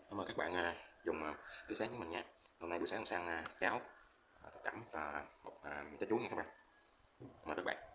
Cảm ơn các bạn dùng bữa sáng của mình nha. Hôm nay buổi sáng mình sang cháo thập cẩm và một trái chuối nha các bạn. Mời các bạn.